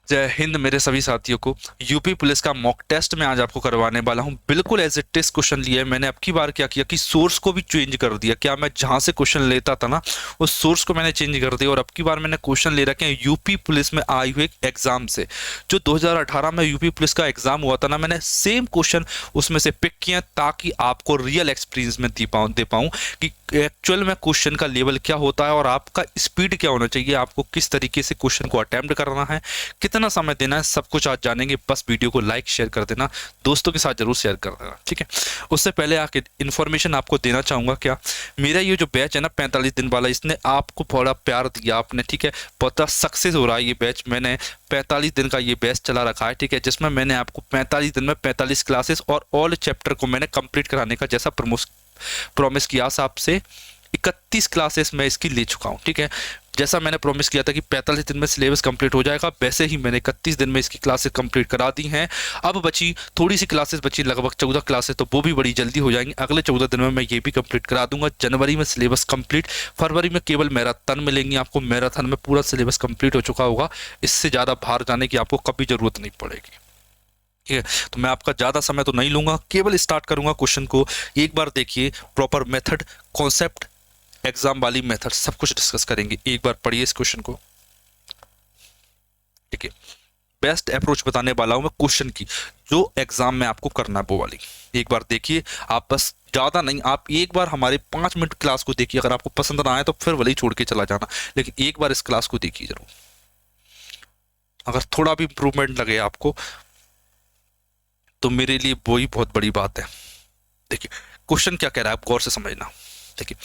जय हिंद मेरे सभी साथियों को। यूपी पुलिस का मॉक टेस्ट मैं आज आपको करवाने वाला हूं। बिल्कुल एज ए टेस्ट क्वेश्चन लिया है मैंने। अब की बार क्या किया कि सोर्स को भी चेंज कर दिया। क्या मैं जहां से क्वेश्चन लेता था ना, उस सोर्स को मैंने चेंज कर दिया और अब की बार मैंने क्वेश्चन ले रखे हैं यूपी पुलिस में आई हुए एग्जाम से। जो 2018 में यूपी पुलिस का एग्जाम हुआ था ना, मैंने सेम क्वेश्चन उसमें से पिक किया ताकि आपको रियल एक्सपीरियंस में दे पाऊं कि एक्चुअल में क्वेश्चन का लेवल क्या होता है और आपका स्पीड क्या होना चाहिए, आपको किस तरीके से क्वेश्चन को अटेम्प्ट करना है, कितना समय देना है, सब कुछ आज जानेंगे। बस वीडियो को लाइक शेयर कर देना, दोस्तों के साथ जरूर शेयर कर देना, ठीक है। उससे पहले आके इन्फॉर्मेशन आपको देना चाहूंगा क्या, मेरा ये जो बैच है ना 45 दिन वाला, इसने आपको बड़ा प्यार दिया आपने, ठीक है। बहुत सक्सेस हो रहा है ये बैच। मैंने 45 दिन का ये बैच चला रखा है, ठीक है, जिसमें मैंने आपको 45 दिन में 45 क्लासेस और ऑल चैप्टर को मैंने कंप्लीट कराने का जैसा प्रॉमिस किया आपसे 31 क्लासेस मैं इसकी ले चुका हूँ, ठीक है। जैसा मैंने प्रॉमिस किया था कि 45 दिन में सिलेबस कंप्लीट हो जाएगा, वैसे ही मैंने 31 दिन में इसकी क्लासेस कंप्लीट करा दी हैं। अब बची थोड़ी सी क्लासेस बची, लगभग 14 क्लासेस, तो वो भी बड़ी जल्दी हो जाएंगी। अगले 14 दिन में मैं ये भी कंप्लीट करा दूंगा। जनवरी में सिलेबस कंप्लीट, फरवरी में केवल मैराथन मिलेंगी आपको। मैराथन में पूरा सिलेबस कंप्लीट हो चुका होगा। इससे ज़्यादा बाहर जाने की आपको कभी ज़रूरत नहीं पड़ेगी, ठीक है। तो मैं आपका ज़्यादा समय तो नहीं लूंगा, केवल स्टार्ट करूंगा क्वेश्चन को। एक बार देखिए, प्रॉपर मेथड, कॉन्सेप्ट, एग्जाम वाली मेथड, सब कुछ डिस्कस करेंगे। एक बार पढ़िए इस क्वेश्चन को, ठीक है। बेस्ट अप्रोच बताने वाला हूं मैं क्वेश्चन की, जो एग्जाम में आपको करना है वो वाली। एक बार देखिए आप, बस ज़्यादा नहीं, आप एक बार हमारे 5 मिनट क्लास को देखिए। अगर आपको पसंद ना आए तो फिर वही छोड़ के चला जाना, लेकिन एक बार इस क्लास को देखिए जरूर। अगर थोड़ा भी इंप्रूवमेंट लगे आपको तो मेरे लिए वही बहुत बड़ी बात है। देखिए क्वेश्चन क्या कह रहा है, आप गौर से समझना। देखिए,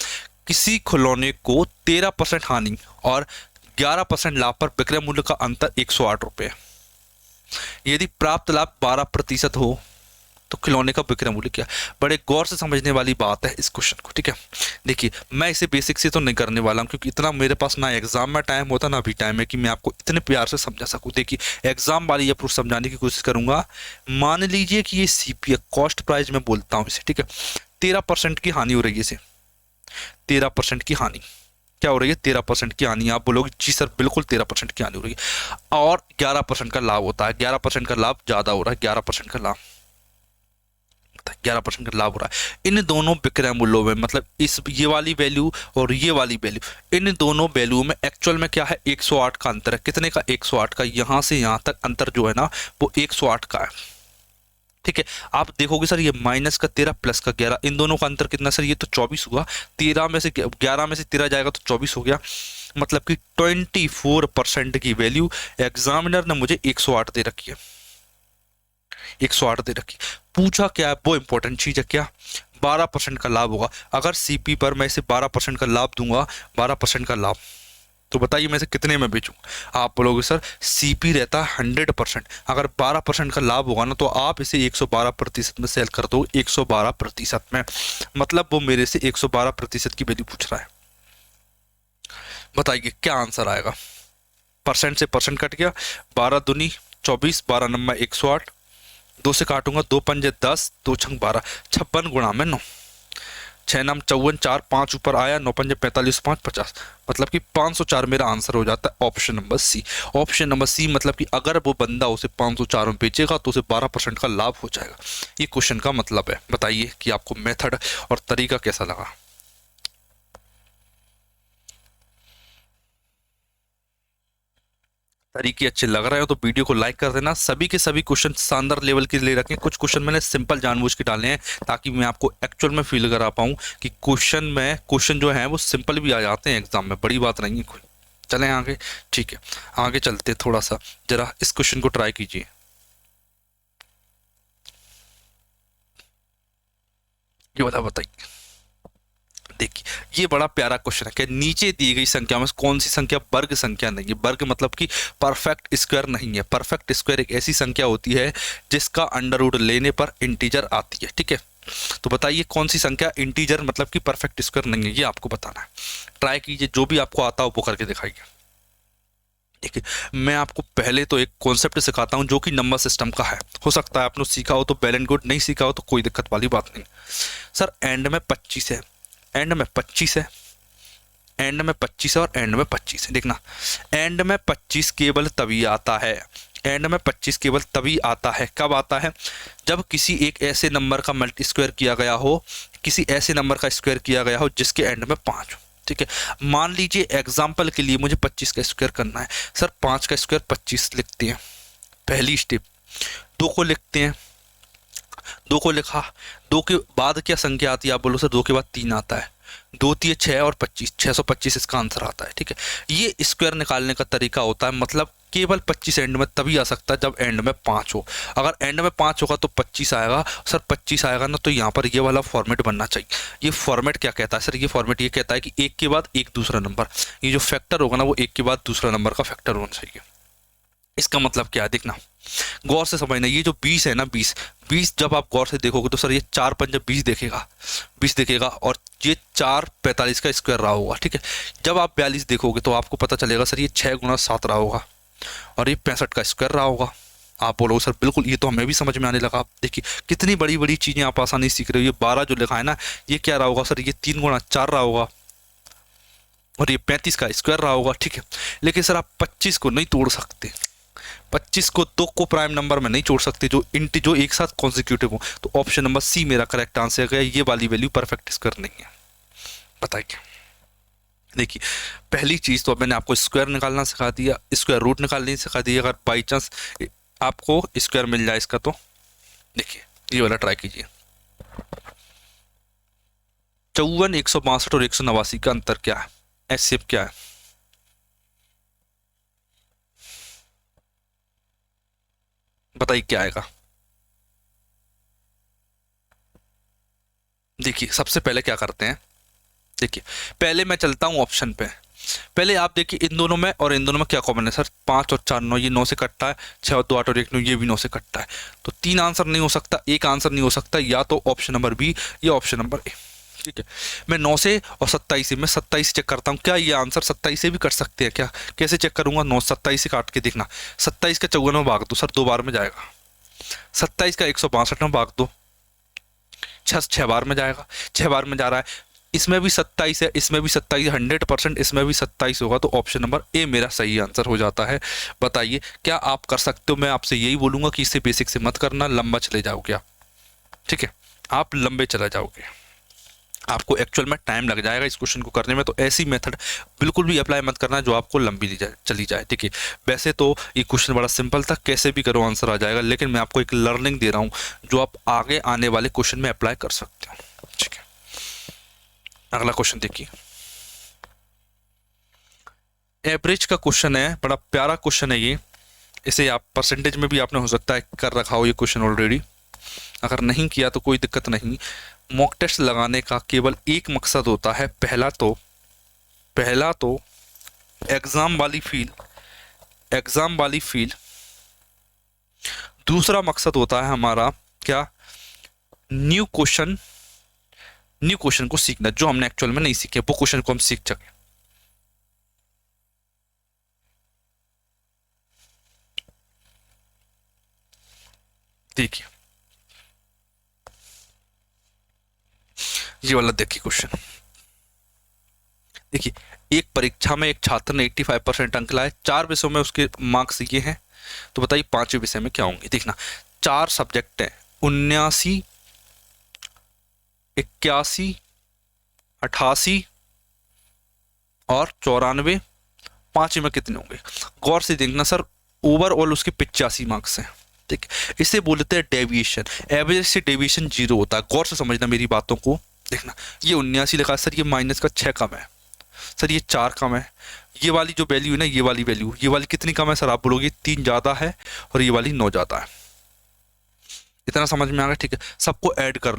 किसी खिलौने को 13% हानि और 11% लाभ पर विक्रय मूल्य का अंतर 108 रुपये। यदि प्राप्त लाभ 12% हो तो खिलौने का विक्रय मूल्य क्या। बड़े गौर से समझने वाली बात है इस क्वेश्चन को, ठीक है। देखिए मैं इसे बेसिक से तो नहीं करने वाला हूं, क्योंकि इतना मेरे पास ना एग्जाम में टाइम होता ना अभी टाइम है कि मैं आपको इतने प्यार से समझा सकूं। देखिए एग्जाम वाली अप्रोच समझाने की कोशिश करूंगा। मान लीजिए कि ये सीपीए कॉस्ट प्राइस में बोलता हूं इसे, ठीक है। 13% की हानि हो रही है इसे, 13% की हानि क्या हो रही है, 13% की हानि। आप बोलोगे जी सर बिल्कुल 13% की हानि हो रही है, और 11% का लाभ होता है। 11% का लाभ ज्यादा हो रहा है, 11% का लाभ, 11% का लाभ हो रहा है। इन दोनों विक्रय मूल्यों में, मतलब इस ये वाली वैल्यू और ये वाली वैल्यू, इन दोनों वैल्यू में एक्चुअल में क्या है, 108 का अंतर है। कितने का, 108 का। यहां से यहां तक अंतर जो है ना वो 108 का है, ठीक है। आप देखोगे सर ये माइनस का 13 प्लस का 11, इन दोनों का अंतर कितना सर, ये तो 24 हुआ। 13 में से 11 में से 13 जाएगा तो 24 हो गया। मतलब कि 24% की वैल्यू एग्जामिनर ने मुझे 108 दे रखी है, 108 दे रखी। पूछा क्या है, वो इंपॉर्टेंट चीज है क्या, 12% का लाभ होगा। अगर सीपी पर मैं इसे 12% का लाभ दूंगा, 12% का लाभ, तो बताइए मैं इसे कितने में बेचूं। आप बोलोगे सर सीपी रहता है 100%, अगर 12% का लाभ होगा ना तो आप इसे 112% में सेल कर दो, 112% में। मतलब वो मेरे से 112% की वैल्यू पूछ रहा है। बताइए क्या आंसर आएगा। परसेंट से परसेंट कट गया, 12 दूनी 24, 12 नंबर 108, 2 से काटूंगा, 2 पंजे 10, 2 छंग 12, 56 गुणा में 9, 6 नाम 54, 4 5 ऊपर आया, 9 पंजे 45, 5 50, मतलब कि 504 मेरा आंसर हो जाता है option number C. Option number C, मतलब कि अगर वो बंदा उसे 504 में बेचेगा तो उसे 12% का लाभ हो जाएगा। ये क्वेश्चन का मतलब है। बताइए कि आपको मेथड और तरीका कैसा लगा। तरीके अच्छे लग रहे हो तो वीडियो को लाइक कर देना। सभी के सभी क्वेश्चन शानदार लेवल के ले रखे हैं। कुछ क्वेश्चन मैंने सिंपल जानबूझ के डाले हैं ताकि मैं आपको एक्चुअल में फील करा पाऊँ कि क्वेश्चन जो है वो सिंपल भी आ जाते हैं एग्जाम में, बड़ी बात नहीं है कोई। चलें आगे, ठीक है, आगे चलते हैं। थोड़ा सा जरा इस क्वेश्चन को ट्राई कीजिए। ये बताइए। देखिए ये बड़ा प्यारा क्वेश्चन है कि नीचे दी गई संख्या में कौन सी संख्या वर्ग संख्या नहीं है। वर्ग मतलब कि परफेक्ट स्क्वायर नहीं है। परफेक्ट स्क्वायर एक ऐसी संख्या होती है जिसका अंडर रूट लेने पर इंटीजर आती है, ठीक है। तो बताइए कौन सी संख्या इंटीजर मतलब कि परफेक्ट स्क्वायर नहीं है, ये आपको बताना है। ट्राई कीजिए, जो भी आपको आता हो वो करके दिखाइए। देखिए मैं आपको पहले तो एक कॉन्सेप्ट सिखाता हूं जो कि नंबर सिस्टम का है। हो सकता है आपने सीखा हो तो वेल एंड गुड, नहीं सीखा हो तो कोई दिक्कत वाली बात नहीं। सर एंड में 25 है, एंड में 25 है, एंड में 25 है और एंड में 25 है। देखना एंड में 25 केवल तभी आता है, एंड में 25 केवल तभी आता है, कब आता है, जब किसी एक ऐसे नंबर का मल्टी स्क्वायर किया गया हो, किसी ऐसे नंबर का स्क्वायर किया गया हो जिसके एंड में 5 हो। ठीक है, मान लीजिए एग्जाम्पल के लिए मुझे 25 का स्क्वायर करना है। सर 5 का स्क्वायर 25 लिखते हैं, पहली स्टेप। 2 को लिखते हैं, 2 को लिखा, 2 के बाद क्या संख्या आती है, आप बोलो सर 2 के बाद 3 आता है, 2 3 6 और 25, 625 इसका आंसर आता है। ठीक है, ये स्क्वायर निकालने का तरीका होता है, मतलब केवल 25 एंड में तभी आ सकता है जब एंड में 5 हो। अगर एंड में 5 होगा तो 25 आएगा। सर 25 आएगा ना, तो यहाँ पर ये वाला फॉर्मेट बनना चाहिए। ये फॉर्मेट क्या कहता है सर, ये फॉर्मेट ये कहता है कि एक के बाद एक दूसरा नंबर, ये जो फैक्टर होगा ना वो एक के बाद दूसरा नंबर का फैक्टर होना चाहिए। इसका मतलब क्या है, देखना गौर से समझना। ये जो 20 है ना, 20 जब आप गौर से देखोगे तो सर ये 4 5 20 देखेगा, 20 देखेगा, और ये 4 45 का स्क्वायर रहा होगा। ठीक है, जब आप 42 देखोगे तो आपको पता चलेगा सर ये 6 गुणा 7 रहा होगा, और ये 65 का स्क्वायर रहा होगा। आप बोलोगे सर बिल्कुल, ये तो हमें भी समझ में आने लगा। आप देखिए कितनी बड़ी बड़ी चीजें आप आसानी सीख रहे हो। ये 12 जो लिखा है ना, ये क्या रहा होगा सर, ये 3 गुणा 4 रहा होगा, और ये 35 का स्क्वायर रहा होगा। ठीक है, लेकिन सर आप 25 को नहीं तोड़ सकते, 25 को 2 को प्राइम नंबर में नहीं जोड़ सकते जो एक साथ कॉन्जिक्यूटिव हो। तो ऑप्शन नंबर सी मेरा करेक्ट आंसर है। ये वाली वैल्यू परफेक्ट स्क्वायर नहीं है। बताइए, देखिए पहली चीज तो मैंने आपको स्क्वायर निकालना सिखा दिया, स्क्वायर रूट निकालने सिखा दिया। अगर बाई चांस आपको स्क्वायर मिल जाए इसका, तो देखिए ये वाला ट्राई कीजिए। 54, 162 और 189 का अंतर क्या है, एचसीएफ क्या है? बताइए क्या आएगा। देखिए सबसे पहले क्या करते हैं, देखिए पहले मैं चलता हूं ऑप्शन पे। पहले आप देखिए इन दोनों में और इन दोनों में क्या कॉमन है सर, 5 और 4 9, ये 9 से कटता है, 6 और 2 8 और 1 9, ये भी 9 से कटता है। तो 3 आंसर नहीं हो सकता, एक आंसर नहीं हो सकता, या तो ऑप्शन नंबर बी या ऑप्शन नंबर ए। ठीक है, मैं 9 से और 27 से, मैं 27 चेक करता हूँ, क्या ये आंसर 27 से भी कर सकते हैं क्या? कैसे चेक करूंगा, 9 27 से काट के देखना। 27 का 54 में भाग दो सर, 2 बार में जाएगा। 27 का 162 में भाग दो, 6 बार में जाएगा, 6 बार में जा रहा है। इसमें भी 27 है, इसमें भी 27, 100% इसमें भी 27 होगा, तो ऑप्शन नंबर ए मेरा सही आंसर हो जाता है। बताइए क्या आप कर सकते हो? मैं आपसे यही बोलूंगा कि इसे बेसिक से मत करना, लंबा चले जाओगे आप। ठीक है, आप लंबे चले जाओगे, आपको एक्चुअल में टाइम लग जाएगा इस क्वेश्चन को करने में। तो ऐसी मेथड बिल्कुल भी अप्लाई मत करना जो आपको लंबी चली जाए। ठीक है, वैसे तो ये क्वेश्चन बड़ा सिंपल था, कैसे भी करो आंसर आ जाएगा, लेकिन मैं आपको एक लर्निंग दे रहा हूँ जो आप आगे आने वाले क्वेश्चन में अप्लाई कर सकते हो। ठीक है, अगला क्वेश्चन देखिए, एवरेज का क्वेश्चन है, बड़ा प्यारा क्वेश्चन है ये। इसे आप परसेंटेज में भी आपने हो सकता है कर रखा हो ये क्वेश्चन ऑलरेडी, अगर नहीं किया तो कोई दिक्कत नहीं। मॉक टेस्ट लगाने का केवल एक मकसद होता है, पहला तो एग्जाम वाली फील, दूसरा मकसद होता है हमारा क्या, न्यू क्वेश्चन को सीखना, जो हमने एक्चुअल में नहीं सीखे वो क्वेश्चन को हम सीख सके। देखिए ये वाला देखिए क्वेश्चन, देखिए एक परीक्षा में एक छात्र ने 85% अंक लाए, 4 विषयों में उसके मार्क्स ये हैं, तो बताइए 5वें विषय में क्या होंगे। देखना 4 सब्जेक्ट हैं, 79, 81, 88 और 94, 5वें में कितने होंगे? गौर से देखना सर, ओवरऑल उसके 85 मार्क्स हैं। ठीक है, इसे बोलते हैं डेविएशन, एवरेज से डेविएशन 0 होता है। गौर से समझना मेरी बातों को। देखना ये 79 लिखा है सर, ये माइनस का 6 कम है सर, ये 4 कम है, ये वाली जो वैल्यू है ना, ये वाली वैल्यू, ये वाली कितनी कम है सर? आप बोलोगे 3 ज़्यादा है और ये वाली 9 ज़्यादा है। इतना समझ में आ गया? ठीक है, सबको ऐड कर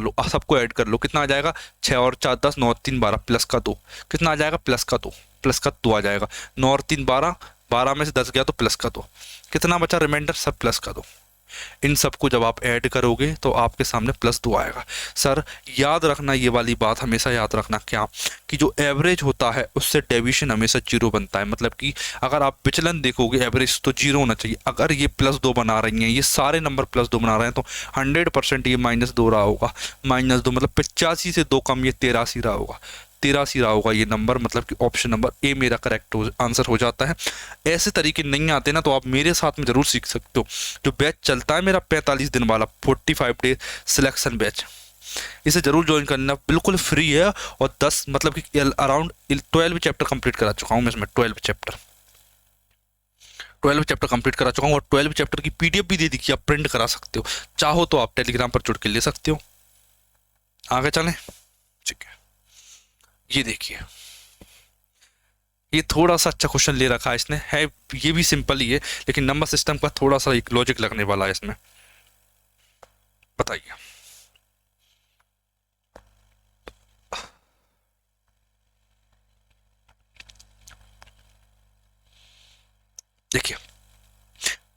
लो, कितना आ जाएगा? 6 और 4 10, 9 और 3 12, प्लस का 2, कितना आ जाएगा? प्लस का 2 आ जाएगा। 9 और 3 12, 12 में से 10 गया तो प्लस का 2, कितना बचा रिमाइंडर? सब प्लस का 2। इन सबको जब आप ऐड करोगे तो आपके सामने +2 आएगा। सर याद रखना, ये वाली बात हमेशा याद रखना, क्या कि जो एवरेज होता है उससे डेविएशन हमेशा 0 बनता है। मतलब कि अगर आप विचलन देखोगे एवरेज तो 0 होना चाहिए। अगर ये +2 बना रही हैं, ये सारे नंबर +2 बना रहे हैं, तो 100% ये -2 रहा होगा। -2 मतलब 85 से 2 कम ये 83 रहा होगा। 83 रहा होगा ये नंबर, मतलब कि ऑप्शन नंबर ए मेरा करेक्ट आंसर हो जाता है। ऐसे तरीके नहीं आते ना, तो आप मेरे साथ में जरूर सीख सकते हो। जो बैच चलता है मेरा 45 दिन वाला 45 डे सिलेक्शन बैच, इसे जरूर ज्वाइन करना, बिल्कुल फ्री है। और 10 मतलब कि अराउंड 12 चैप्टर कंप्लीट करा चुका हूँ मैं इसमें। 12 चैप्टर कंप्लीट करा चुका हूँ, और 12 चैप्टर की पीडीएफ भी दे दी कि आप प्रिंट करा सकते हो। चाहो तो आप टेलीग्राम पर जुड़ के ले सकते हो। आगे चलें, ठीक है। ये देखिए, ये थोड़ा सा अच्छा क्वेश्चन ले रखा है इसने, है ये भी सिंपल ही है, लेकिन नंबर सिस्टम का थोड़ा सा एक लॉजिक लगने वाला है इसमें। बताइए, देखिए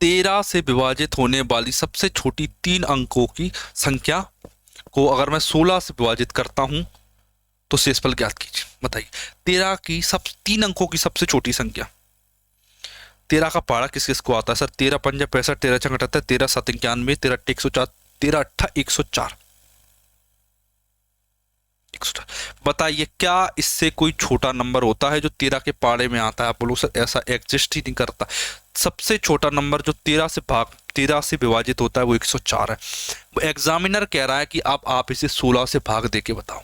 13 से विभाजित होने वाली सबसे छोटी 3 अंकों की संख्या को अगर मैं 16 से विभाजित करता हूं तो शेषफल ज्ञात कीजिए। बताइए, 13 की सब 3 अंकों की सबसे छोटी संख्या। 13 का पारा किस किस को आता है सर? 13 पंजा 65, 13 छंग 78, 13 7 91, 13 8 104, 13 8 104। बताइए, क्या इससे कोई छोटा नंबर होता है जो 13 के पारे में आता है? आप बोलो सर ऐसा एग्जिस्ट ही नहीं करता। सबसे छोटा नंबर जो 13 से विभाजित होता है वो 104 है। वो एग्जामिनर कह रहा है कि आप इसे 16 से भाग दे के बताओ।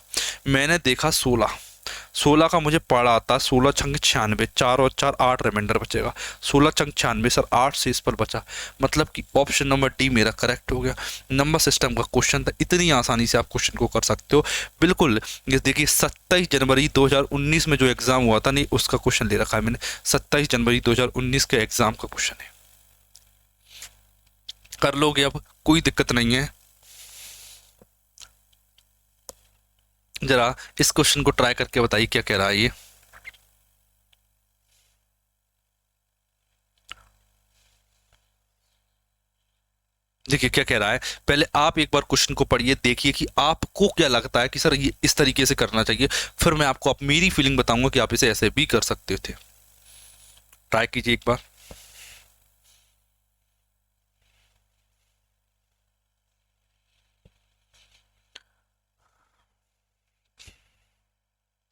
मैंने देखा 16 का मुझे पड़ा आता है 16 छंग 96, 4 और 4 8, रिमाइंडर बचेगा 16 छंग 96 सर, 8 से इस पर बचा, मतलब कि ऑप्शन नंबर डी मेरा करेक्ट हो गया। नंबर सिस्टम का क्वेश्चन था, इतनी आसानी से आप क्वेश्चन को कर सकते हो बिल्कुल। ये देखिए 27 जनवरी 2019 में जो एग्जाम हुआ था, नहीं उसका क्वेश्चन ले रखा है मैंने, 27 जनवरी 2019 के एग्जाम का क्वेश्चन है। कर लोगे अब, कोई दिक्कत नहीं है। जरा इस क्वेश्चन को ट्राई करके बताइए क्या कह रहा है ये। देखिए क्या कह रहा है, पहले आप एक बार क्वेश्चन को पढ़िए, देखिए कि आपको क्या लगता है कि सर ये इस तरीके से करना चाहिए, फिर मैं आपको मेरी फीलिंग बताऊंगा कि आप इसे ऐसे भी कर सकते थे। ट्राई कीजिए एक बार।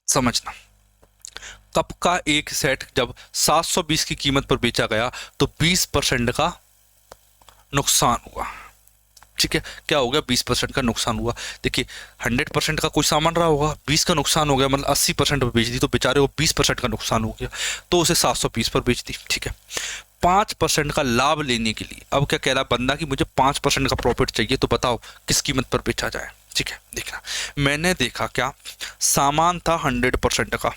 समझना, कप का एक सेट जब 720 की कीमत पर बेचा गया तो 20% का नुकसान हुआ। ठीक है, क्या हो गया? 20% का नुकसान हुआ। देखिए 100% का कोई सामान रहा होगा, 20 का नुकसान हो गया, मतलब 80% पर बेच दी, तो बेचारे को 20% का नुकसान हो गया, तो उसे 720 पर बेच दी। ठीक है, 5% का लाभ लेने के लिए अब क्या कह रहा है बंदा कि मुझे 5% का प्रॉफिट चाहिए, तो बताओ किस कीमत पर बेचा जाए। ठीक है, देखना, मैंने देखा क्या, सामान था 100% का,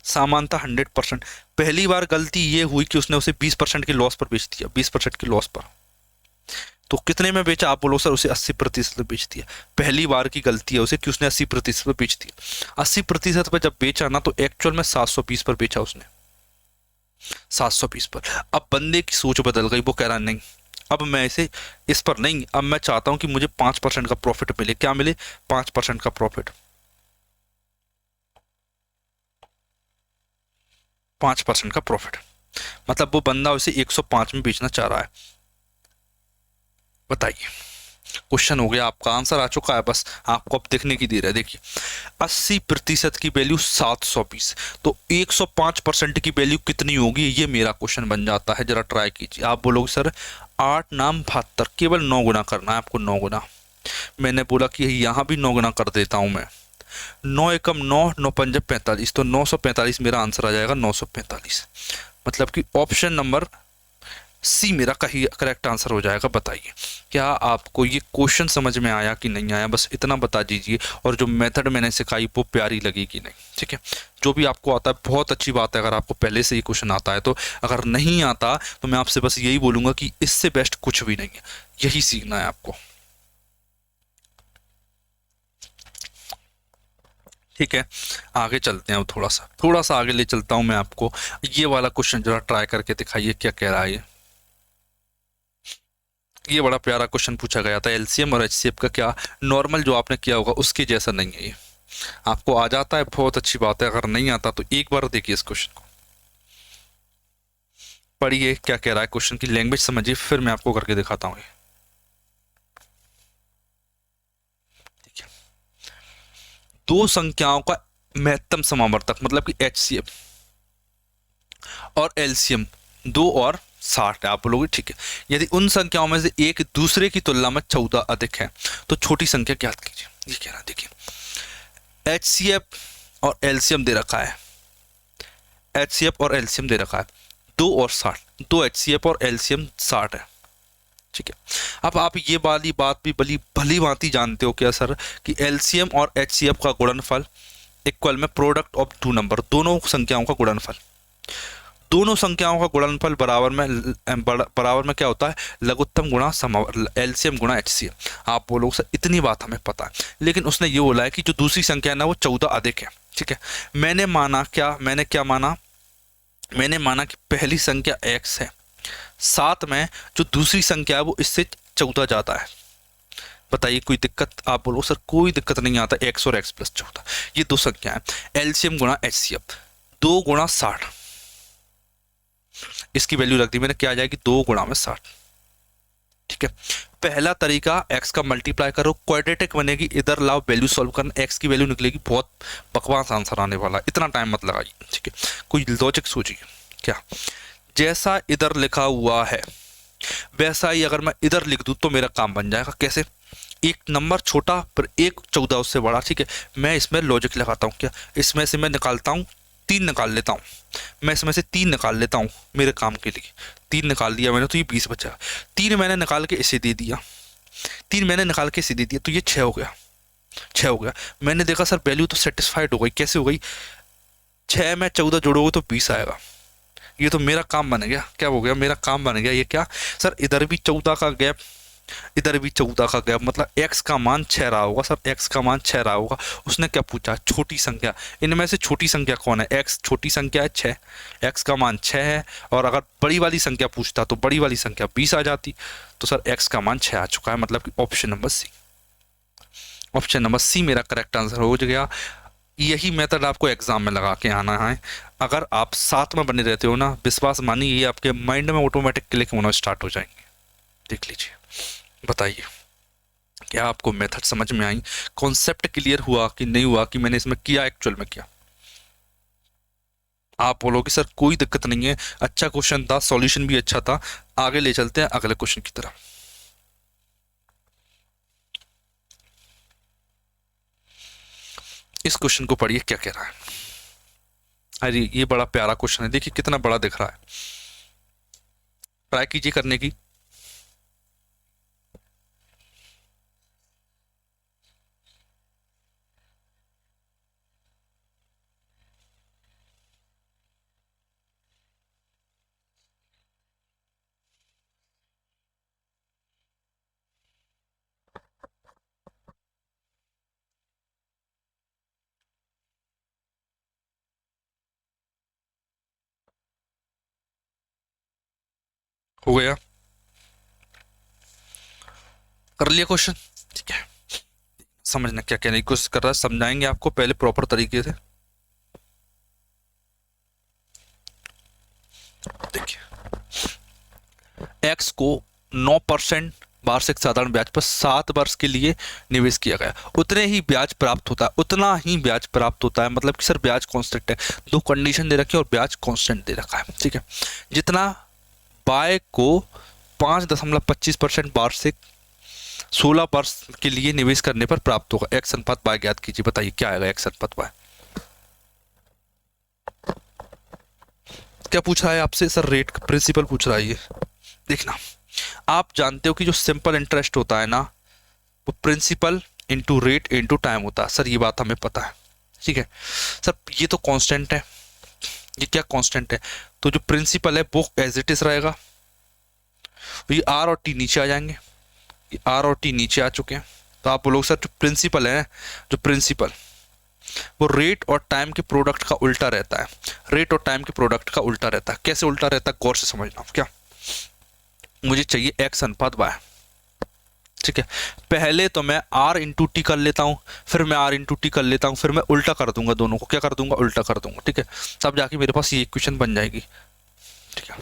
सामान था 100%। पहली बार गलती ये हुई कि उसने उसे 20% के लॉस पर बेच दिया, 20% के लॉस पर। तो कितने में बेचा? आप बोलो सर उसे 80% में बेच दिया। पहली बार की गलती है उसे कि उसने 80% में बेच दिया। 80% पर जब बेचा ना, तो एक्चुअल में 720 पर बेचा उसने, 720 पर। अब बंदे की सोच बदल गई, वो कह रहा नहीं अब मैं इसे इस पर नहीं, अब मैं चाहता हूं कि मुझे 5% का प्रॉफिट मिले। क्या मिले? 5% का प्रॉफिट, 5% का प्रॉफिट। मतलब वो बंदा उसे 105 में बेचना चाह रहा है। बताइए, क्वेश्चन हो गया, आपका आंसर आ चुका है, बस आपको अब देखने की देर है। देखिए 80% की वैल्यू 720, तो 105% की वैल्यू कितनी होगी, ये मेरा क्वेश्चन बन जाता है। जरा ट्राई कीजिए। आप बोलोगे सर 8 नाम 72, केवल 9 गुना करना है आपको, 9 गुना। मैंने बोला कि यहाँ भी 9 गुना कर देता हूं मैं, 9 एकम 9, 9 पंजे 45, तो 945 मेरा आंसर आ जाएगा, 945। मतलब कि ऑप्शन नंबर सी मेरा कहीं करेक्ट आंसर हो जाएगा। बताइए, क्या आपको ये क्वेश्चन समझ में आया कि नहीं आया? बस इतना बता दीजिए, और जो मेथड मैंने सिखाई वो प्यारी लगी कि नहीं। ठीक है, जो भी आपको आता है बहुत अच्छी बात है, अगर आपको पहले से ये क्वेश्चन आता है तो। अगर नहीं आता तो मैं आपसे बस यही बोलूंगा कि इससे बेस्ट कुछ भी नहीं है, यही सीखना है आपको। ठीक है, आगे चलते हैं। अब थोड़ा सा आगे ले चलता हूं मैं आपको। ये वाला क्वेश्चन जरा ट्राई करके दिखाइए क्या कह रहा है ये बड़ा प्यारा क्वेश्चन पूछा गया था। एलसीएम और एचसीएफ का क्या नॉर्मल जो आपने किया होगा उसके जैसा नहीं है ये। आपको आ जाता है बहुत अच्छी बात है, अगर नहीं आता तो एक बार देखिए इस क्वेश्चन को, पढ़िए क्या कह रहा है, क्वेश्चन की लैंग्वेज समझिए, फिर मैं आपको करके दिखाता हूँ। दो संख्याओं का महत्तम समावर्तक मतलब कि HCF और LCM 2 और 60 है। आप बोलोगे ठीक है, यदि उन संख्याओं में से एक दूसरे की तुलना में 14 अधिक है तो छोटी संख्या ज्ञात कीजिए। ये कह रहा है, देखिए HCF और LCM दे रखा है, HCF और LCM दे रखा है 2 और 60, 2 HCF और LCM 60 है, ठीक है। अब आप ये वाली बात भी भली भांति जानते हो क्या सर कि LCM और HCF का गुणनफल इक्वल में प्रोडक्ट ऑफ टू नंबर, दोनों संख्याओं का गुणनफल, दोनों संख्याओं का गुणनफल बराबर में क्या होता है, लघुत्तम गुणा LCM गुणा HCF। आप बोलोगे सर इतनी बात हमें पता है, लेकिन उसने ये बोला है कि जो दूसरी संख्या है ना वो 14 अधिक है, ठीक है। मैंने माना कि पहली संख्या x है, साथ में जो दूसरी संख्या है वो इससे 14 जाता है। बताइए कोई दिक्कत? आप बोलो सर कोई दिक्कत नहीं आता, x और x प्लस 14 ये दो संख्या है, LCM गुणा HCF 2 गुणा 60, इसकी वैल्यू रख दी मैंने, क्या आ जाएगी 2 गुणा में 60, ठीक है। पहला तरीका x का मल्टीप्लाई करो, क्वाड्रेटिक बनेगी, इधर लाओ वैल्यू सॉल्व करना, x की वैल्यू निकलेगी, बहुत बकवास आंसर आने वाला है, इतना टाइम मत लगाइए, ठीक है। कोई लॉजिक सोचिए, क्या जैसा इधर लिखा हुआ है वैसा ही अगर मैं इधर लिख दूं तो मेरा काम बन जाएगा। कैसे? एक नंबर छोटा पर एक 14 उससे बड़ा, ठीक है। मैं इसमें लॉजिक लगाता हूँ, क्या इसमें से मैं निकालता हूँ 3 निकाल लेता हूँ, मैं इसमें से 3 निकाल लेता हूँ मेरे काम के लिए, 3 निकाल दिया मैंने तो ये 20 बचा, 3 मैंने निकाल के इसे दे दिया, 3 मैंने निकाल के इसे दे दिया तो ये 6 हो गया, 6 हो गया। मैंने देखा सर वैल्यू तो सेटिस्फाइड हो गई, कैसे हो गई? 6 में 14 जोड़ोगे तो 20 आएगा, ये तो मेरा काम बन गया। क्या हो गया? मेरा काम बन गया। ये क्या सर, इधर भी 14 का गैप, इधर भी 14 का गैप, मतलब x का मान 6 रहा होगा सर, x का मान 6 रहा होगा। उसने क्या पूछा? छोटी संख्या, इनमें से छोटी संख्या कौन है? x छोटी संख्या है 6, x का मान 6 है, और अगर बड़ी वाली संख्या पूछता तो बड़ी वाली संख्या 20 आ जाती, तो सर x का मान 6 आ चुका है, मतलब कि option number C, option number C मेरा करेक्ट आंसर हो गया। यही मेथड आपको एग्जाम में लगा के आना है। अगर आप साथ में बने रहते हो ना, विश्वास मानिए ये आपके माइंड में ऑटोमेटिक क्लिक होना स्टार्ट हो जाएंगे। देख लीजिए, बताइए क्या आपको मेथड समझ में आई, कॉन्सेप्ट क्लियर हुआ कि नहीं हुआ, कि मैंने इसमें किया एक्चुअल में क्या? आप बोलोगे सर कोई दिक्कत नहीं है, अच्छा क्वेश्चन था, सॉल्यूशन भी अच्छा था। आगे ले चलते हैं अगले क्वेश्चन की तरफ। इस क्वेश्चन को पढ़िए क्या कह रहा है। अरे ये बड़ा प्यारा क्वेश्चन है, देखिए कितना बड़ा दिख रहा है, ट्राई कीजिए करने की। हो गया? कर लिया क्वेश्चन? ठीक है, समझना क्या कहने की कोशिश कर रहा है, समझाएंगे आपको पहले प्रॉपर तरीके से। देखिए एक्स को 9% वार्षिक साधारण ब्याज पर 7 वर्ष के लिए निवेश किया गया, उतने ही ब्याज प्राप्त होता है, उतना ही ब्याज प्राप्त होता है, मतलब कि सर ब्याज कांस्टेंट है, दो कंडीशन दे रखी है और ब्याज कांस्टेंट दे रखा है, ठीक है। जितना बाय को 5.25% वार्षिक 16 वर्ष के लिए निवेश करने पर प्राप्त होगा, एक्स अनुपात बाय ज्ञात कीजिए। बताइए क्या आएगा एक्स अनुपात बाय? क्या पूछ रहा है आपसे सर? रेट का प्रिंसिपल पूछ रहा है ये। देखना, आप जानते हो कि जो सिंपल इंटरेस्ट होता है ना, वो principal into rate into time होता है सर, ये बात हमें पता है, ठीक है सर। ये तो कांस्टेंट है, ये क्या कांस्टेंट है? तो जो प्रिंसिपल है वो एज इट इज रहेगा, ये आर और टी नीचे आ जाएंगे, ये आर और टी नीचे आ चुके हैं। तो आप बोलोगे सर जो प्रिंसिपल है, जो प्रिंसिपल वो रेट और टाइम के प्रोडक्ट का उल्टा रहता है, रेट और टाइम के प्रोडक्ट का उल्टा रहता है। कैसे उल्टा रहता है गौर से समझना। क्या मुझे चाहिए एक्स अनुपात वाई, ठीक है। पहले तो मैं आर इंटू टी कर लेता हूं, फिर मैं आर इंटू टी कर लेता हूं, फिर मैं उल्टा कर दूंगा दोनों को। क्या कर दूंगा? उल्टा कर दूंगा, ठीक है। तब जाके मेरे पास ये इक्वेशन बन जाएगी, ठीक है।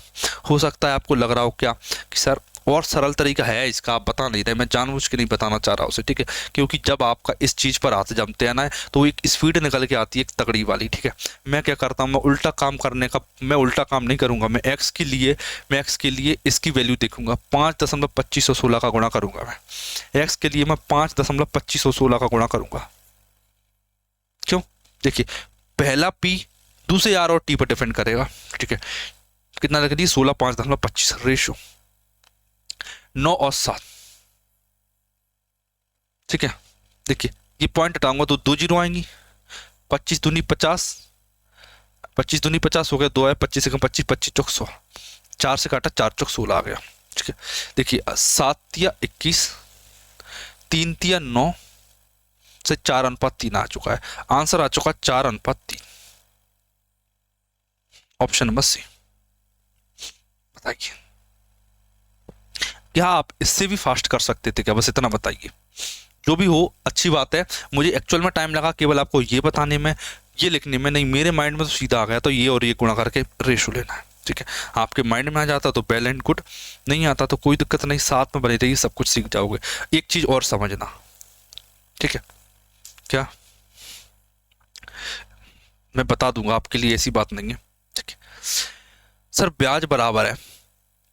हो सकता है आपको लग रहा हो क्या कि सर और सरल तरीका है इसका, आप बता नहीं रहे, मैं जानबूझ के नहीं बताना चाह रहा उसे, ठीक है, क्योंकि जब आपका इस चीज़ पर हाथ जमते हैं ना तो एक स्पीड निकल के आती है एक तगड़ी वाली, ठीक है। मैं क्या करता हूँ, मैं उल्टा काम करने का, मैं उल्टा काम नहीं करूँगा, मैं एक्स के लिए इसकी वैल्यू देखूंगा, 5.2516 का गुणा करूंगा, मैं एक्स के लिए मैं 5.2516 का गुणा करूंगा। क्यों? देखिए पहला पी दूसरे आर और टी पर डिपेंड करेगा, ठीक है। कितना लग रही है, 16 5.25 रेशो 9 और 7, ठीक है। देखिए ये पॉइंट हटाऊंगा तो 2 जीरो आएंगी, 25 दूनी 50, 25 दूनी 50 हो गया, 2 है 25 से 25, 25 चौक 100, 4 से काटा 4 चौक 16 आ गया, ठीक है। देखिए 7 या 21, 3 या 9 से 4:3 आ चुका है, आंसर आ चुका 4:3, ऑप्शन नंबर सी। बताइए क्या आप इससे भी फास्ट कर सकते थे क्या? बस इतना बताइए, जो भी हो अच्छी बात है। मुझे एक्चुअल में टाइम लगा केवल आपको ये बताने में, ये लिखने में नहीं, मेरे माइंड में तो सीधा आ गया, तो ये और ये गुणा करके रेशो लेना है, ठीक है। आपके माइंड में आ जाता तो वेल एंड गुड, नहीं आता तो कोई दिक्कत नहीं, साथ में बने रहिए, सब कुछ सीख जाओगे। एक चीज और समझना, ठीक है, क्या मैं बता दूंगा आपके लिए, ऐसी बात नहीं है, ठीक है। सर ब्याज बराबर है,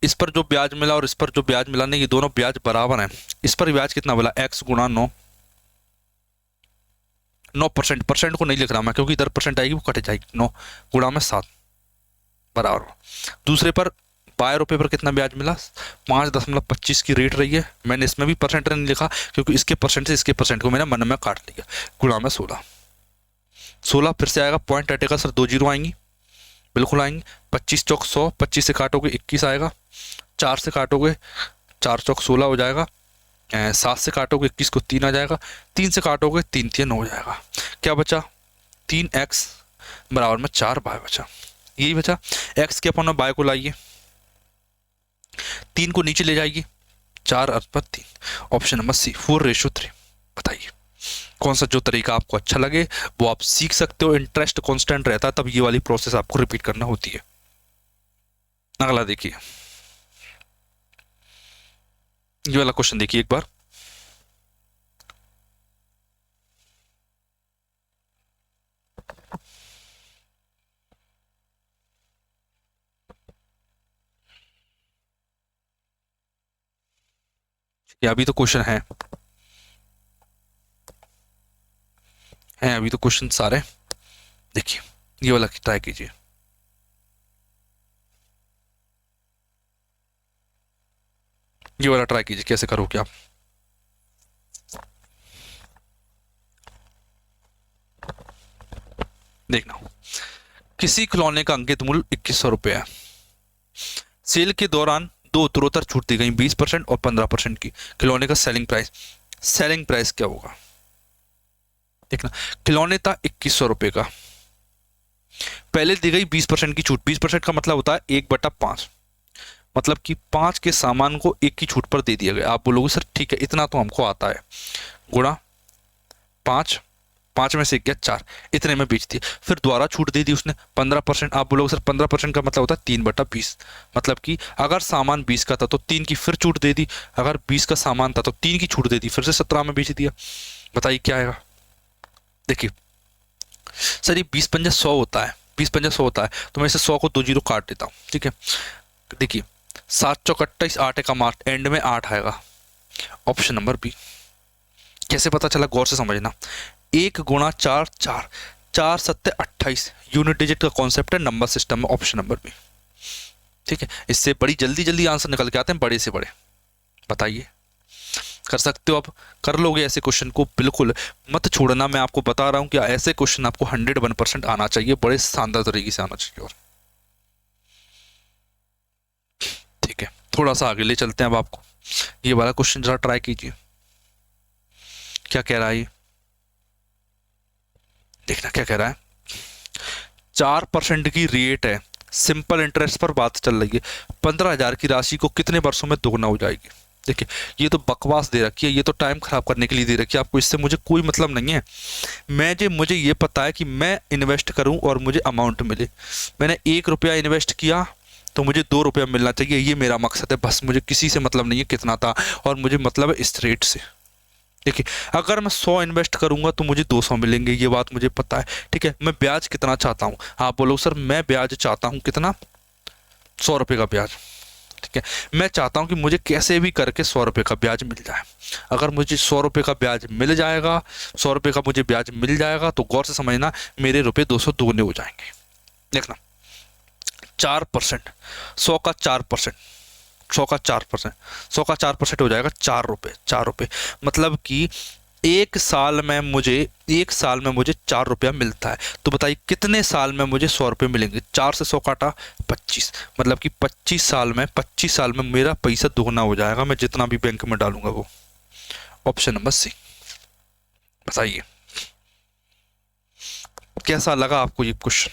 इस पर जो ब्याज मिला और इस पर जो ब्याज मिला, नहीं ये दोनों ब्याज बराबर हैं। इस पर ब्याज कितना मिला, x गुणा 9%, परसेंट को नहीं लिख रहा मैं क्योंकि इधर परसेंट आएगी वो कट जाएगी, 9 गुणा में 7 बराबर। दूसरे पर 12 रुपये पर कितना ब्याज मिला, 5.25 की रेट रही है, मैंने इसमें भी परसेंट नहीं लिखा क्योंकि इसके परसेंट से इसके परसेंट को मैंने मन में काट लिया, गुणा में 16 फिर से आएगा, पॉइंट हटेगा सर, 2 जीरो आएंगी, बिल्कुल आएंगे, 25 चौक 100, 25 से काटोगे 21 आएगा, 4 से काटोगे 4 चौक 16 हो जाएगा, 7 से काटोगे 21 को 3 आ जाएगा, 3 से काटोगे 3 3 9 हो जाएगा, क्या बचा 3x बराबर में 4 y बचा, यही बचा। x के अपन में y को लाइए, 3 को नीचे ले जाइए, 4/3, ऑप्शन नंबर सी 4:3। बताइए कौन सा जो तरीका आपको अच्छा लगे वो आप सीख सकते हो, इंटरेस्ट कांस्टेंट रहता है तब ये वाली प्रोसेस आपको रिपीट करना होती है। अगला देखिए, ये वाला क्वेश्चन देखिए एक बार, ये अभी तो क्वेश्चन है अभी तो क्वेश्चन सारे, देखिए ये वाला ट्राई कीजिए, ये वाला ट्राई कीजिए, कैसे करोगे आप। देखना, किसी खिलौने का अंकित मूल्य 2100 रुपये है, सेल के दौरान 2 उत्तरोत्तर छूट दी गई, 20% और 15% की, खिलौने का सेलिंग प्राइस क्या होगा। देखना, खिलौने था 2100 रुपये का, पहले दी गई 20% की छूट, 20% का मतलब होता है 1/5, मतलब कि 5 के सामान को 1 की छूट पर दे दिया गया। आप बोलोगे सर ठीक है इतना तो हमको आता है, गुणा 5, 5 में से 1 गया 4, इतने में बेच दिया, फिर दोबारा छूट दे दी उसने 15%। आप बोलोगे सर 15% का मतलब होता है 3/20, मतलब कि अगर सामान 20 का था तो 3 की फिर छूट दे दी, अगर 20 का सामान था तो 3 की छूट दे दी, फिर से 17 में बेच दिया। बताइए क्या आएगा। देखिए सर ये 20×5 होता है, 20×5 होता है, तो मैं इसे 100 को 2 जीरो काट देता हूँ, ठीक है। देखिए 7 चौक 28, 8 का मार्क, एंड में 8 आएगा, ऑप्शन नंबर बी। कैसे पता चला, गौर से समझना, 1 गुणा 4 4, 4 7 28, यूनिट डिजिट का कॉन्सेप्ट है नंबर सिस्टम में, ऑप्शन नंबर बी, ठीक है। इससे बड़ी जल्दी आंसर निकल के आते हैं, बड़े से बड़े। बताइए कर सकते हो, आप कर लोगे ऐसे क्वेश्चन को, बिल्कुल मत छोड़ना, मैं आपको बता रहा हूं कि ऐसे क्वेश्चन आपको 101% आना चाहिए, बड़े शानदार तरीके से आना चाहिए। और ठीक है, थोड़ा सा आगे ले चलते हैं अब आपको, ये वाला क्वेश्चन जरा ट्राई कीजिए, क्या कह रहा है ये, देखना क्या कह रहा है। 4% की रेट है, सिंपल इंटरेस्ट पर बात चल रही है, 15,000 की राशि को कितने वर्षों में दोगुना हो जाएगी। देखिए ये तो बकवास दे रखी है, ये तो टाइम खराब करने के लिए दे रखी है आपको, इससे मुझे कोई मतलब नहीं है। मुझे ये पता है कि मैं इन्वेस्ट करूं और मुझे अमाउंट मिले। मैंने 1 रुपया इन्वेस्ट किया तो मुझे 2 रुपया मिलना चाहिए, ये मेरा मकसद है बस। मुझे किसी से मतलब नहीं है कितना था, और मुझे मतलब है इस रेट से। देखिए, अगर मैं 100 इन्वेस्ट करूंगा तो मुझे 200 मिलेंगे, ये बात मुझे पता है। ठीक है, मैं ब्याज कितना चाहता हूँ? आप बोलो सर मैं ब्याज चाहता हूँ कितना? 100 रुपये का ब्याज। ठीक है, मैं चाहता हूं कि मुझे कैसे भी करके 100 रुपये का ब्याज मिल जाए। अगर मुझे 100 रुपये का ब्याज मिल जाएगा, 100 रुपये का मुझे ब्याज मिल जाएगा, तो गौर से समझना मेरे रुपये 200 दुगने हो जाएंगे। देखना, 4%, 100 का 4%, 100 का 4%, 100 का 4% हो जाएगा 4 रुपये। 4 रुपये मतलब कि एक साल में मुझे 4 रुपया मिलता है। तो बताइए कितने साल में मुझे 100 रुपये मिलेंगे? 4 से 100 काटा 25, मतलब कि 25 साल में मेरा पैसा दोगुना हो जाएगा, मैं जितना भी बैंक में डालूंगा वो। Option number C. बताइए कैसा लगा आपको ये क्वेश्चन?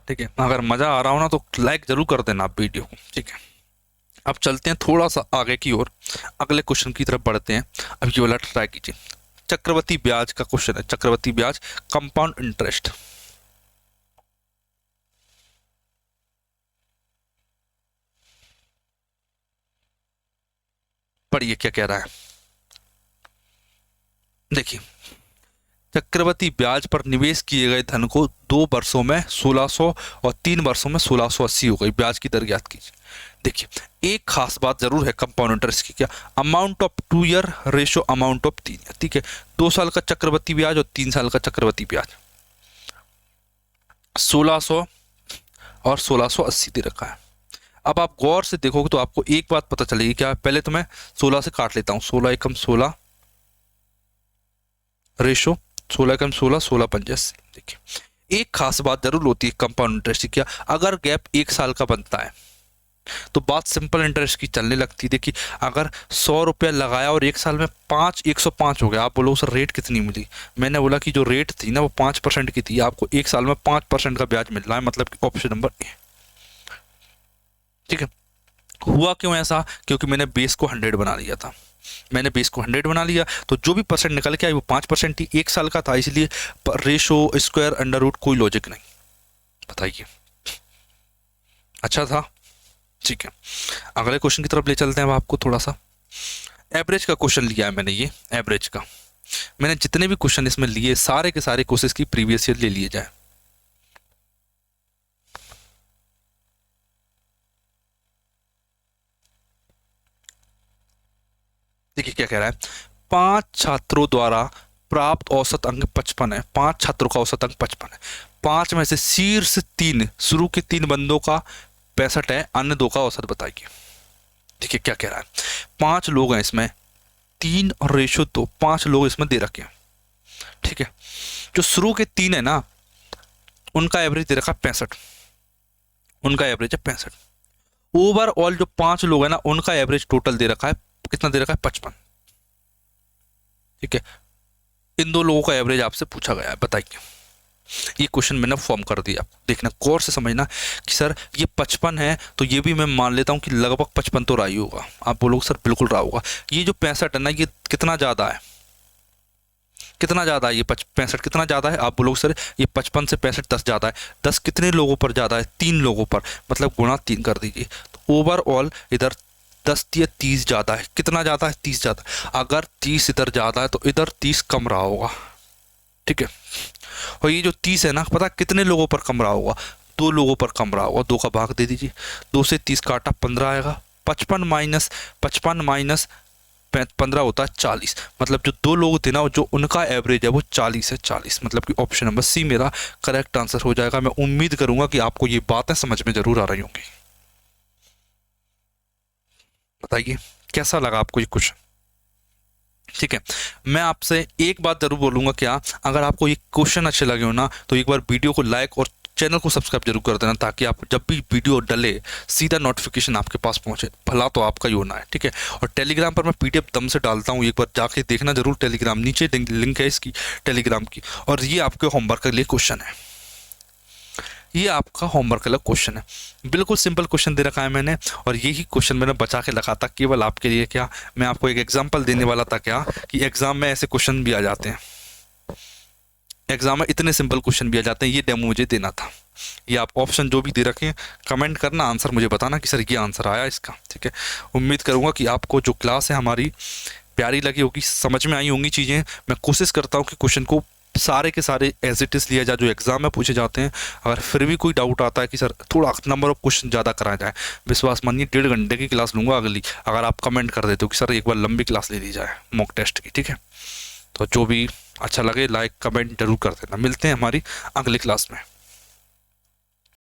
ठीक है, अगर मजा आ रहा हो ना तो लाइक जरूर कर देना आप वीडियो को। ठीक है, अब चलते हैं थोड़ा सा आगे की ओर, अगले क्वेश्चन की तरफ बढ़ते हैं। अब ये वाला ट्राई कीजिए, चक्रवृद्धि ब्याज का क्वेश्चन है। चक्रवृद्धि ब्याज, कंपाउंड इंटरेस्ट। पढ़िए क्या कह रहा है। देखिए, चक्रवृद्धि ब्याज पर निवेश किए गए धन को 2 वर्षों में 1600 और 3 वर्षों में 1680 हो गई। ब्याज की दर ज्ञात कीजिए। देखिए, एक खास बात जरूर है कंपाउंड इंटरेस्ट की, क्या? Amount of 2 year ratio amount of 3 year. ठीक है, 2 साल का चक्रवृद्धि ब्याज और 3 साल का चक्रवृद्धि ब्याज 1600 और 1680 दे रखा है। अब आप गौर से देखोगे तो आपको एक बात पता चलेगी। क्या? पहले तो मैं 16 से काट लेता हूं। 16 एकम 16 रेशो 16 एकम 16, 16 पंजे 80। देखिए, एक खास बात जरूर होती है कंपाउंड इंटरेस्ट की, क्या? अगर गैप 1 साल का बनता है तो बात सिंपल इंटरेस्ट की चलने लगती है। देखिए, अगर 100 रुपया लगाया और 1 साल में 105 हो गया, आप बोलो सर रेट कितनी मिली? मैंने बोला कि जो रेट थी ना वो 5% की थी, आपको 1 साल में 5% का ब्याज मिल रहा है, मतलब कि ऑप्शन नंबर ए। ठीक है, हुआ क्यों ऐसा? क्योंकि मैंने बेस को 100 बना लिया था। मैंने बेस को 100 बना लिया तो जो भी परसेंट निकल के आई वो 5% ही 1 साल का था, इसलिए रेशो स्क्वायर अंडर रूट कोई लॉजिक नहीं। बताइए, अच्छा था। ठीक है, अगले क्वेश्चन की तरफ ले चलते हैं अब आपको थोड़ा सा। एवरेज का क्वेश्चन लिया है मैंने, ये एवरेज का। मैंने जितने भी क्वेश्चन इसमें लिए सारे के सारे कोर्सेज की प्रीवियस ईयर ले लिए जाए। देखिए क्या कह रहा है, 5 छात्रों द्वारा प्राप्त औसत अंक 55 है। 5 छात्रों का औसत अंक 55 है। 5 में से शीर्ष 3, शुरू के 3 बंदों का 65 है, अन्य 2 का औसत बताइए। देखिए क्या कह रहा है, 5 लोग हैं इसमें, 3 और रेशो 2, 5 लोग इसमें दे रखे हैं। ठीक है, जो शुरू के 3 है ना उनका एवरेज दे रखा है 65, उनका एवरेज है 65। ओवरऑल जो 5 लोग हैं ना उनका एवरेज टोटल दे रखा है, कितना दे रखा है? 55। ठीक है, इन 2 लोगों का एवरेज आपसे पूछा गया है, बताइए। ये क्वेश्चन मैंने फॉर्म कर दिया, देखना गौर से समझना कि सर ये 55 है तो ये भी मैं मान लेता हूं कि लगभग 55 तो रहा ही होगा। आप बोलोगे सर बिल्कुल रहा होगा। ये जो 65 है ना ये कितना ज्यादा है? कितना ज्यादा है ये 65? कितना ज्यादा है? आप बोलोगे सर ये 55 से 65 10 ज्यादा है। 10 कितने लोगों पर ज्यादा है? 3 लोगों पर, मतलब गुणा 3 कर दीजिए। तो ओवरऑल इधर 10 या 30 ज्यादा है। कितना ज्यादा है? 30 ज्यादा। अगर 30 इधर ज्यादा है तो इधर 30 कम रहा होगा। ठीक है, और ये जो 30 है ना पता कितने लोगों पर कम रहा होगा? 2 लोगों पर कम रहा होगा। 2 का भाग दे दीजिए, 2 से 30 काटा 15 आएगा। 55 माइनस 15 होता है 40, मतलब जो 2 लोग थे ना जो उनका एवरेज है वो 40 है। 40 मतलब कि ऑप्शन नंबर सी मेरा करेक्ट आंसर हो जाएगा। मैं उम्मीद करूंगा कि आपको ये बातें समझ में जरूर आ रही होंगी। बताइए कैसा लगा आपको ये क्वेश्चन? ठीक है, मैं आपसे एक बात जरूर बोलूंगा, क्या अगर आपको ये क्वेश्चन अच्छे लगे हो ना तो एक बार वीडियो को लाइक और चैनल को सब्सक्राइब जरूर कर देना, ताकि आप जब भी वीडियो डले सीधा नोटिफिकेशन आपके पास पहुंचे। भला तो आपका ही होना है। ठीक है, और टेलीग्राम पर मैं पीडीएफ दम से डालता हूं, एक बार जाके देखना जरूर टेलीग्राम, नीचे लिंक है इसकी टेलीग्राम की। और ये आपके होमवर्क के लिए क्वेश्चन है, ये आपका होमवर्क का क्वेश्चन है। बिल्कुल सिंपल क्वेश्चन दे रखा है मैंने, और यही क्वेश्चन मैंने बचा के रखा था केवल आपके लिए। क्या मैं आपको एक एग्जांपल देने वाला था, क्या कि एग्जाम में ऐसे क्वेश्चन भी आ जाते हैं, एग्जाम में इतने सिंपल क्वेश्चन भी आ जाते हैं, ये डेमो मुझे देना था। ये आप ऑप्शन जो भी दे रखे हैं कमेंट करना, आंसर मुझे बताना कि सर ये आंसर आया इसका, ठीक है। उम्मीद करूँगा कि आपको जो क्लास है हमारी प्यारी लगी होगी, समझ में आई होंगी चीज़ें। मैं कोशिश करता हूँ कि क्वेश्चन को सारे के सारे एज इट इज़ लिया जाए जो एग्जाम में पूछे जाते हैं। अगर फिर भी कोई डाउट आता है कि सर थोड़ा नंबर ऑफ क्वेश्चन ज़्यादा कराया जाए, विश्वास मानिए 1.5 घंटे की क्लास लूँगा अगली, अगर आप कमेंट कर देते हो कि सर एक बार लंबी क्लास ले ली जाए मॉक टेस्ट की, ठीक है। तो जो भी अच्छा लगे लाइक कमेंट जरूर कर देना। मिलते हैं हमारी अगली क्लास में।